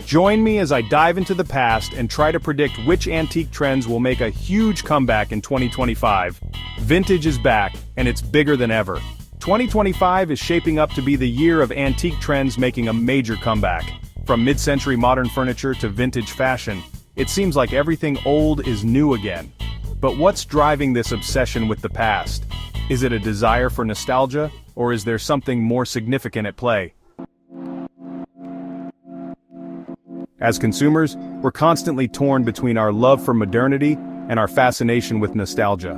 Join me as I dive into the past and try to predict which antique trends will make a huge comeback in 2025. Vintage is back, and it's bigger than ever. 2025 is shaping up to be the year of antique trends making a major comeback. From mid-century modern furniture to vintage fashion, it seems like everything old is new again. But what's driving this obsession with the past? Is it a desire for nostalgia, or is there something more significant at play? As consumers, we're constantly torn between our love for modernity and our fascination with nostalgia.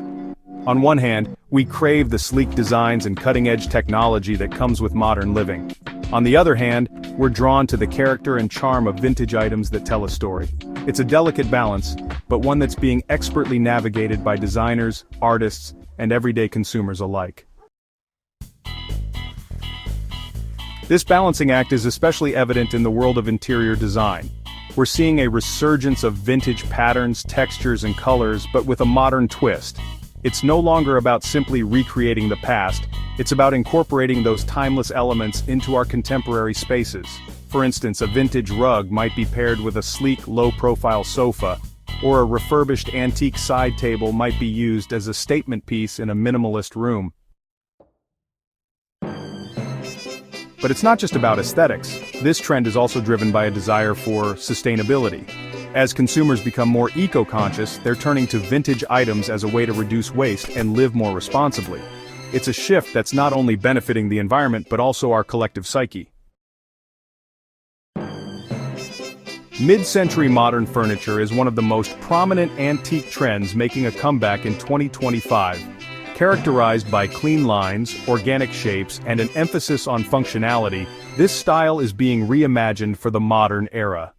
On one hand, we crave the sleek designs and cutting-edge technology that comes with modern living. On the other hand, we're drawn to the character and charm of vintage items that tell a story. It's a delicate balance, but one that's being expertly navigated by designers, artists, and everyday consumers alike. This balancing act is especially evident in the world of interior design. We're seeing a resurgence of vintage patterns, textures, and colors, but with a modern twist. It's no longer about simply recreating the past, it's about incorporating those timeless elements into our contemporary spaces. For instance, a vintage rug might be paired with a sleek, low-profile sofa, or a refurbished antique side table might be used as a statement piece in a minimalist room. But it's not just about aesthetics. This trend is also driven by a desire for sustainability. As consumers become more eco-conscious, they're turning to vintage items as a way to reduce waste and live more responsibly. It's a shift that's not only benefiting the environment but also our collective psyche. Mid-century modern furniture is one of the most prominent antique trends making a comeback in 2025. Characterized by clean lines, organic shapes, and an emphasis on functionality, this style is being reimagined for the modern era.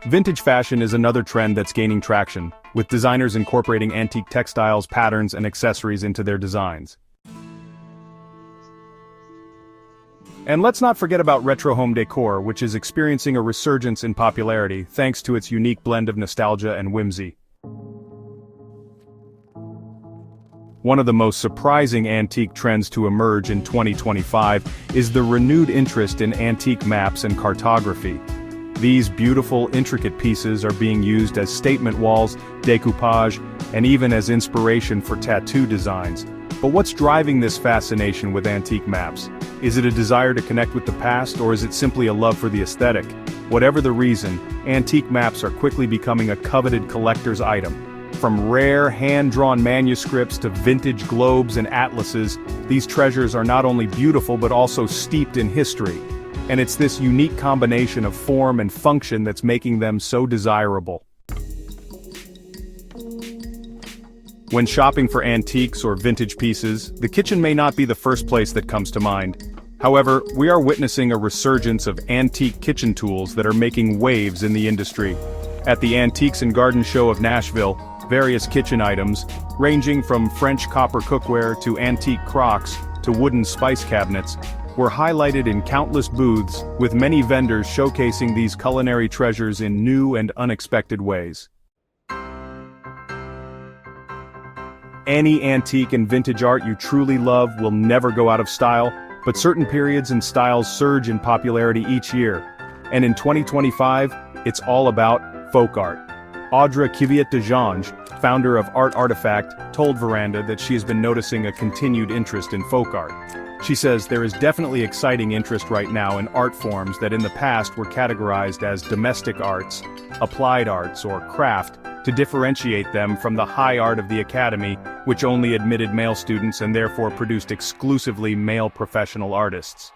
Vintage fashion is another trend that's gaining traction, with designers incorporating antique textiles, patterns, and accessories into their designs. And let's not forget about retro home decor, which is experiencing a resurgence in popularity thanks to its unique blend of nostalgia and whimsy. One of the most surprising antique trends to emerge in 2025 is the renewed interest in antique maps and cartography. These beautiful, intricate pieces are being used as statement walls, decoupage, and even as inspiration for tattoo designs. But what's driving this fascination with antique maps? Is it a desire to connect with the past, or is it simply a love for the aesthetic? Whatever the reason, antique maps are quickly becoming a coveted collector's item. From rare, hand-drawn manuscripts to vintage globes and atlases, these treasures are not only beautiful but also steeped in history. And it's this unique combination of form and function that's making them so desirable. When shopping for antiques or vintage pieces, the kitchen may not be the first place that comes to mind. However, we are witnessing a resurgence of antique kitchen tools that are making waves in the industry. At the Antiques and Garden Show of Nashville, various kitchen items, ranging from French copper cookware to antique crocks to wooden spice cabinets, were highlighted in countless booths, with many vendors showcasing these culinary treasures in new and unexpected ways. Any antique and vintage art you truly love will never go out of style, but certain periods and styles surge in popularity each year. And in 2025, it's all about folk art. Audra Kiviat-Dejange, founder of Art Artifact, told Veranda that she has been noticing a continued interest in folk art. She says there is definitely exciting interest right now in art forms that in the past were categorized as domestic arts, applied arts, or craft, to differentiate them from the high art of the academy, which only admitted male students and therefore produced exclusively male professional artists.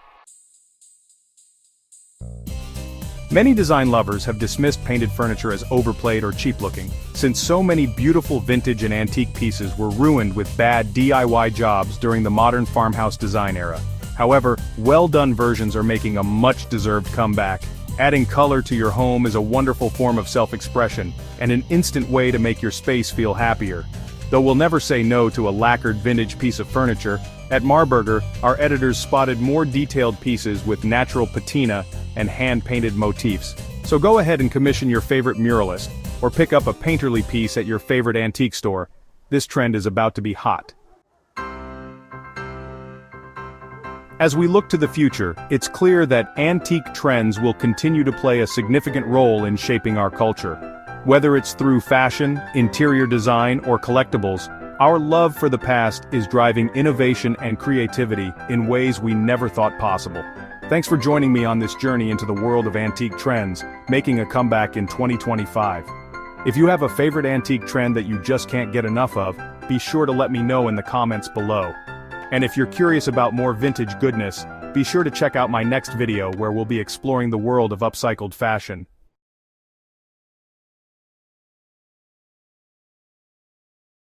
Many design lovers have dismissed painted furniture as overplayed or cheap-looking, since so many beautiful vintage and antique pieces were ruined with bad DIY jobs during the modern farmhouse design era. However, well-done versions are making a much-deserved comeback. Adding color to your home is a wonderful form of self-expression, and an instant way to make your space feel happier. Though we'll never say no to a lacquered vintage piece of furniture, at Marburger, our editors spotted more detailed pieces with natural patina and hand-painted motifs. So go ahead and commission your favorite muralist, or pick up a painterly piece at your favorite antique store. This trend is about to be hot. As we look to the future, it's clear that antique trends will continue to play a significant role in shaping our culture. Whether it's through fashion, interior design, or collectibles, our love for the past is driving innovation and creativity in ways we never thought possible. Thanks for joining me on this journey into the world of antique trends, making a comeback in 2025. If you have a favorite antique trend that you just can't get enough of, be sure to let me know in the comments below. And if you're curious about more vintage goodness, be sure to check out my next video where we'll be exploring the world of upcycled fashion.